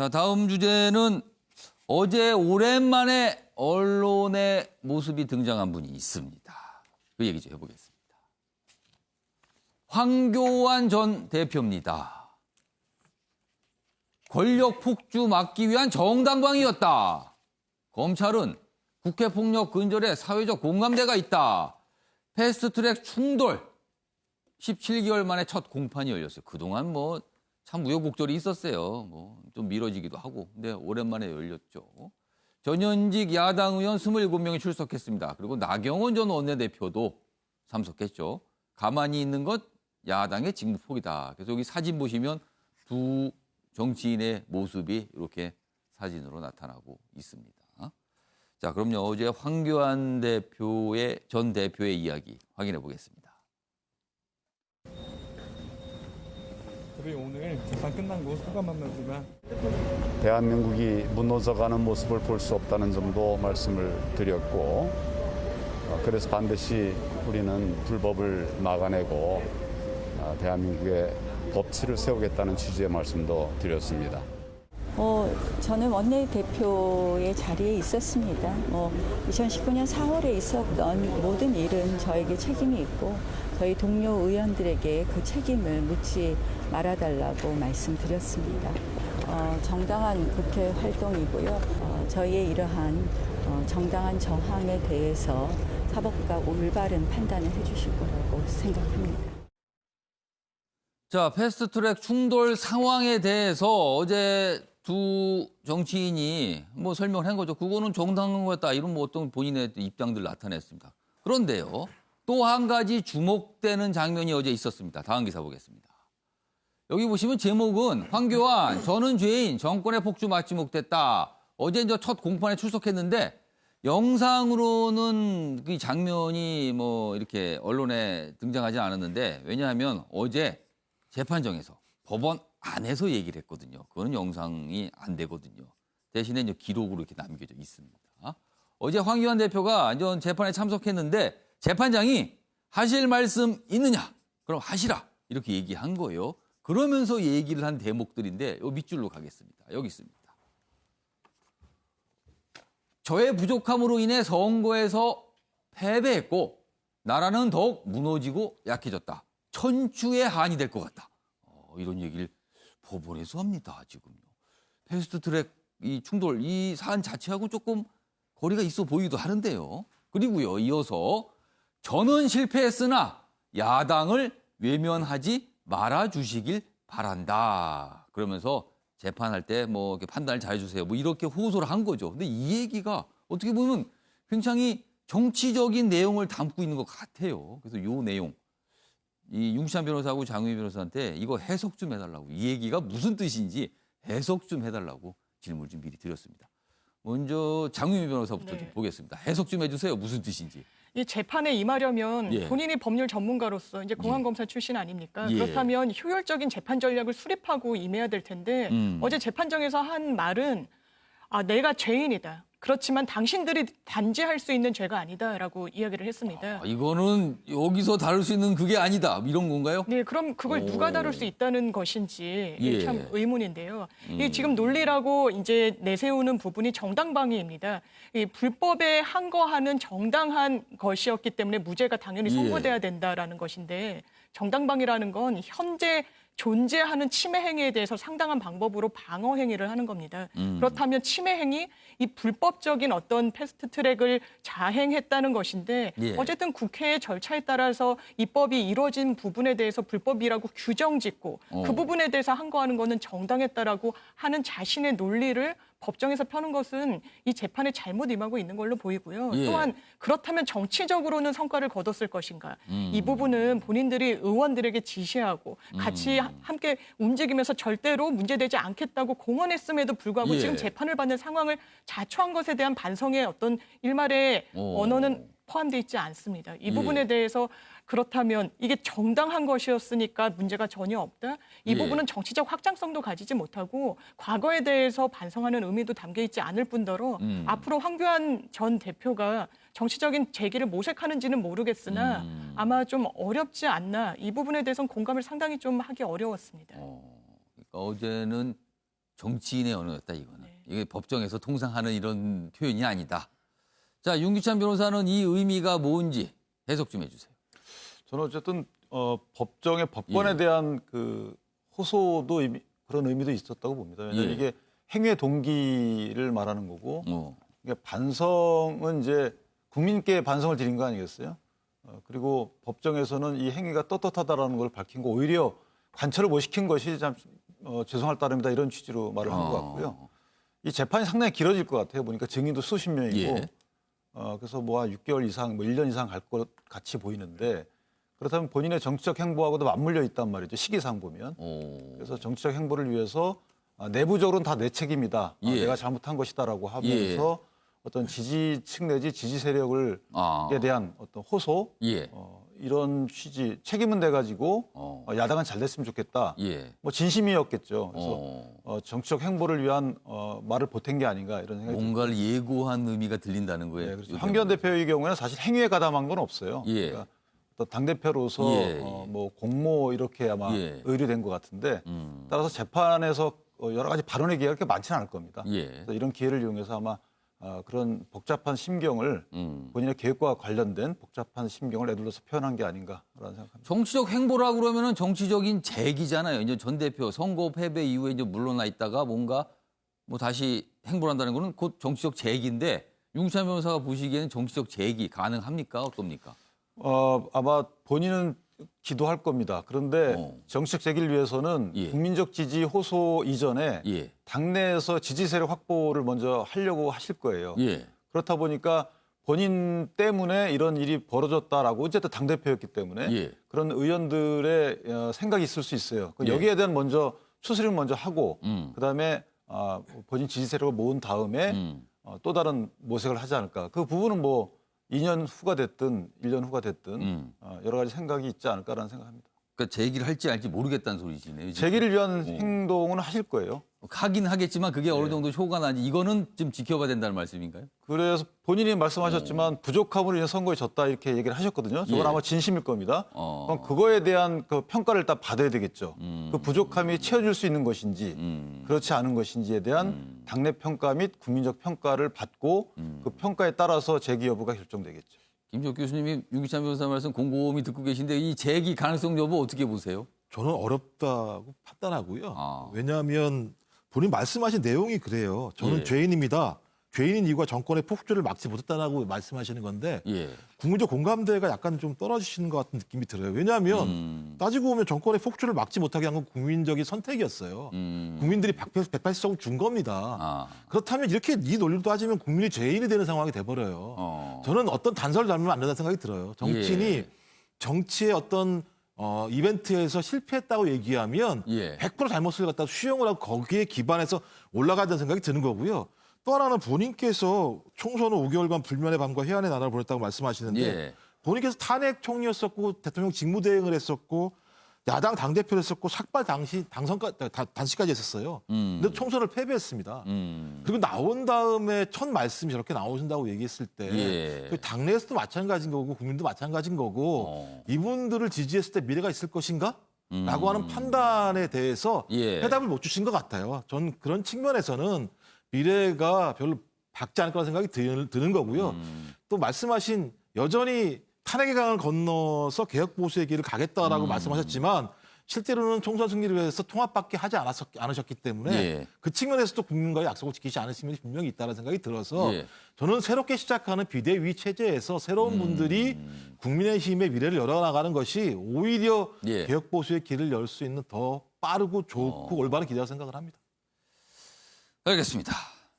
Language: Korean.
자, 다음 주제는 어제 오랜만에 언론의 모습이 등장한 분이 있습니다. 그 얘기 좀 해보겠습니다. 황교안 전 대표입니다. 권력 폭주 막기 위한 정당방위였다. 검찰은 국회폭력 근절에 사회적 공감대가 있다. 패스트트랙 충돌 17개월 만에 첫 공판이 열렸어요. 그동안 뭐 참 우여곡절이 있었어요. 뭐 좀 미뤄지기도 하고. 근데 오랜만에 열렸죠. 전현직 야당 의원 27명이 출석했습니다. 그리고 나경원 전 원내대표도 참석했죠. 가만히 있는 것 야당의 직무폭이다. 그래서 여기 사진 보시면 두 정치인의 모습이 이렇게 사진으로 나타나고 있습니다. 자, 그럼요. 어제 황교안 전 대표의 이야기 확인해 보겠습니다. 오늘 재판 끝난 거 소감 한 말씀만. 대한민국이 무너져가는 모습을 볼 수 없다는 점도 말씀을 드렸고, 그래서 반드시 우리는 불법을 막아내고 대한민국의 법치를 세우겠다는 취지의 말씀도 드렸습니다. 저는 원내대표의 자리에 있었습니다. 2019년 4월에 있었던 모든 일은 저에게 책임이 있고 저희 동료 의원들에게 그 책임을 묻지 말아달라고 말씀드렸습니다. 정당한 국회 활동이고요. 저희의 이러한 정당한 저항에 대해서 사법부가 올바른 판단을 해주실 거라고 생각합니다. 자, 패스트트랙 충돌 상황에 대해서 어제 두 정치인이 뭐 설명을 한 거죠. 그거는 정당한 거였다. 이런 뭐 어떤 본인의 입장들 나타냈습니다. 그런데요, 또 한 가지 주목되는 장면이 어제 있었습니다. 다음 기사 보겠습니다. 여기 보시면 제목은 황교안 저는 죄인 정권의 폭주 맞지못했다. 어제 이제 첫 공판에 출석했는데 영상으로는 그 장면이 뭐 이렇게 언론에 등장하지 않았는데 왜냐하면 어제 재판정에서 법원 안에서 얘기를 했거든요. 그거는 영상이 안 되거든요. 대신에 이제 기록으로 이렇게 남겨져 있습니다. 어제 황교안 대표가 이제 재판에 참석했는데 재판장이 하실 말씀 있느냐? 그럼 하시라. 이렇게 얘기한 거예요. 그러면서 얘기를 한 대목들인데 요 밑줄로 가겠습니다. 여기 있습니다. 저의 부족함으로 인해 선거에서 패배했고 나라는 더욱 무너지고 약해졌다. 천추의 한이 될 것 같다. 이런 얘기를 법원에서 합니다. 지금요. 패스트트랙 이 충돌 이 사안 자체하고 조금 거리가 있어 보이기도 하는데요. 그리고요. 이어서 저는 실패했으나 야당을 외면하지 말아주시길 바란다. 그러면서 재판할 때 뭐 판단을 잘해주세요. 뭐 이렇게 호소를 한 거죠. 근데 이 얘기가 어떻게 보면 굉장히 정치적인 내용을 담고 있는 것 같아요. 그래서 이 내용. 이 윤시찬 변호사하고 장유미 변호사한테 이거 해석 좀 해달라고. 이 얘기가 무슨 뜻인지 해석 좀 해달라고 질문을 좀 미리 드렸습니다. 먼저 장유미 변호사부터 좀 보겠습니다. 해석 좀 해주세요. 무슨 뜻인지. 이 재판에 임하려면 본인이 법률 전문가로서 이제 공안검사 출신 아닙니까? 그렇다면 효율적인 재판 전략을 수립하고 임해야 될 텐데 어제 재판정에서 한 말은 내가 죄인이다. 그렇지만 당신들이 단죄할 수 있는 죄가 아니다라고 이야기를 했습니다. 이거는 여기서 다룰 수 있는 그게 아니다. 이런 건가요? 네, 그럼 그걸 누가 다룰 수 있다는 것인지 참 의문인데요. 이 지금 논리라고 이제 내세우는 부분이 정당방위입니다. 이 불법에 항거하는 정당한 것이었기 때문에 무죄가 당연히 선고돼야 된다라는 것인데 정당방위라는 건 현재 존재하는 침해 행위에 대해서 상당한 방법으로 방어 행위를 하는 겁니다. 그렇다면 침해 행위, 이 불법적인 어떤 패스트트랙을 자행했다는 것인데 어쨌든 국회의 절차에 따라서 입법이 이루어진 부분에 대해서 불법이라고 규정짓고 그 부분에 대해서 항거하는 것은 정당했다라고 하는 자신의 논리를 법정에서 펴는 것은 이 재판에 잘못 임하고 있는 걸로 보이고요. 또한 그렇다면 정치적으로는 성과를 거뒀을 것인가. 이 부분은 본인들이 의원들에게 지시하고 같이 함께 움직이면서 절대로 문제되지 않겠다고 공언했음에도 불구하고 지금 재판을 받는 상황을 자초한 것에 대한 반성의 어떤 일말의 언어는 포함되어 있지 않습니다. 이 부분에 대해서 그렇다면 이게 정당한 것이었으니까 문제가 전혀 없다? 이 부분은 정치적 확장성도 가지지 못하고 과거에 대해서 반성하는 의미도 담겨 있지 않을 뿐더러 앞으로 황교안 전 대표가 정치적인 재기를 모색하는지는 모르겠으나 아마 좀 어렵지 않나 이 부분에 대해서는 공감을 상당히 좀 하기 어려웠습니다. 그러니까 어제는 정치인의 언어였다 이거는. 이게 법정에서 통상 하는 이런 표현이 아니다. 자, 윤기찬 변호사는 이 의미가 뭔지 해석 좀 해주세요. 저는 어쨌든 법정의 법관에 예. 대한 그 호소도 그런 의미도 있었다고 봅니다. 왜냐하면 예. 이게 행위의 동기를 말하는 거고, 그러니까 반성은 이제 국민께 반성을 드린 거 아니겠어요? 그리고 법정에서는 이 행위가 떳떳하다라는 걸 밝힌 거, 오히려 관철을 못 시킨 것이 참 죄송할 따름이다 이런 취지로 말을 한 것 같고요. 이 재판이 상당히 길어질 것 같아요. 보니까 증인도 수십 명이고, 예. 그래서 뭐 6개월 이상, 뭐 1년 이상 갈 것 같이 보이는데, 그렇다면 본인의 정치적 행보하고도 맞물려 있단 말이죠. 시기상 보면. 그래서 정치적 행보를 위해서 내부적으로는 다 내 책임이다. 예. 내가 잘못한 것이다라고 하면서 어떤 지지층 내지 지지 세력에 대한 어떤 호소, 예. 이런 취지, 책임은 내 가지고 야당은 잘 됐으면 좋겠다. 예. 뭐 진심이었겠죠. 그래서 정치적 행보를 위한 말을 보탠 게 아닌가 이런 생각이 듭니다. 뭔가를 예고한 의미가 들린다는 거예요. 네, 그렇죠. 황교안 대표의 경우에는 사실 행위에 가담한 건 없어요. 예. 그러니까 당 대표로서 뭐 공모 이렇게 아마 예. 의뢰된 것 같은데 따라서 재판에서 여러 가지 발언의 기회가 그렇게 많지는 않을 겁니다. 예. 그래서 이런 기회를 이용해서 아마 그런 복잡한 심경을 본인의 계획과 관련된 복잡한 심경을 애둘러서 표현한 게 아닌가라는 생각합니다. 정치적 행보라 그러면은 정치적인 재기잖아요. 이제 전 대표 선거 패배 이후에 이제 물러나 있다가 뭔가 뭐 다시 행보를 한다는 거는 곧 정치적 재기인데 윤기찬 변호사가 보시기에는 정치적 재기 가능합니까? 어떻습니까? 아마 본인은 기도할 겁니다. 그런데 정치적 재기를 위해서는 예. 국민적 지지 호소 이전에 예. 당내에서 지지 세력 확보를 먼저 하려고 하실 거예요. 예. 그렇다 보니까 본인 때문에 이런 일이 벌어졌다라고 어쨌든 당대표였기 때문에 예. 그런 의원들의 생각이 있을 수 있어요. 예. 여기에 대한 먼저 추스림을 먼저 하고 그다음에 본인 지지 세력을 모은 다음에 또 다른 모색을 하지 않을까. 그 부분은 뭐 2년 후가 됐든 1년 후가 됐든 여러 가지 생각이 있지 않을까라는 생각합니다. 그러니까 재기를 할지 알지 모르겠다는 소리시네요. 지금. 재기를 위한 행동은 하실 거예요. 하긴 하겠지만 그게 어느 정도 효과가 나지 이거는 좀 지켜봐야 된다는 말씀인가요? 그래서 본인이 말씀하셨지만 부족함으로 인해 선거에 졌다 이렇게 얘기를 하셨거든요. 저건 예. 아마 진심일 겁니다. 그럼 그거에 대한 그 평가를 일단 받아야 되겠죠. 그 부족함이 채워줄 수 있는 것인지 그렇지 않은 것인지에 대한 당내 평가 및 국민적 평가를 받고 그 평가에 따라서 재기 여부가 결정되겠죠. 김지옥 교수님이 윤기찬 변호사 말씀 곰곰이 듣고 계신데 이 재기 가능성 여부 어떻게 보세요? 저는 어렵다고 판단하고요. 아. 왜냐하면 본인 말씀하신 내용이 그래요. 저는 예. 죄인입니다. 죄인인 이유가 정권의 폭주를 막지 못했다라고 말씀하시는 건데 예. 국민적 공감대가 약간 좀 떨어지시는 것 같은 느낌이 들어요. 왜냐하면 따지고 보면 정권의 폭주를 막지 못하게 한 건 국민적인 선택이었어요. 국민들이 180석 준 겁니다. 그렇다면 이렇게 이 논리로 따지면 국민이 죄인이 되는 상황이 돼버려요. 저는 어떤 단서를 잡으면 안 된다는 생각이 들어요. 정치인이 예. 정치의 어떤 이벤트에서 실패했다고 얘기하면 예. 100% 잘못을 갖다 수용을 하고 거기에 기반해서 올라가자는 생각이 드는 거고요. 또 하나는 본인께서 총선 후 5개월간 불면의 밤과 해안의 나라를 보냈다고 말씀하시는데 예. 본인께서 탄핵 총리였었고 대통령 직무대행을 했었고 야당 당대표를 했었고 삭발 당시 단식까지 했었어요. 근데 총선을 패배했습니다. 그리고 나온 다음에 첫 말씀이 저렇게 나오신다고 얘기했을 때 예. 그 당내에서도 마찬가지인 거고 국민도 마찬가지인 거고 이분들을 지지했을 때 미래가 있을 것인가? 라고 하는 판단에 대해서 예. 해답을 못 주신 것 같아요. 전 그런 측면에서는 미래가 별로 밝지 않을 거라는 생각이 드는 거고요. 또 말씀하신 여전히 탄핵의 강을 건너서 개혁 보수의 길을 가겠다라고 말씀하셨지만 실제로는 총선 승리를 위해서 통합밖에 하지 않으셨기 때문에 예. 그 측면에서도 국민과의 약속을 지키지 않으신 면이 분명히 있다는 생각이 들어서 예. 저는 새롭게 시작하는 비대위 체제에서 새로운 분들이 국민의힘의 미래를 열어나가는 것이 오히려 예. 개혁 보수의 길을 열 수 있는 더 빠르고 좋고 올바른 길이라고 생각을 합니다. 알겠습니다.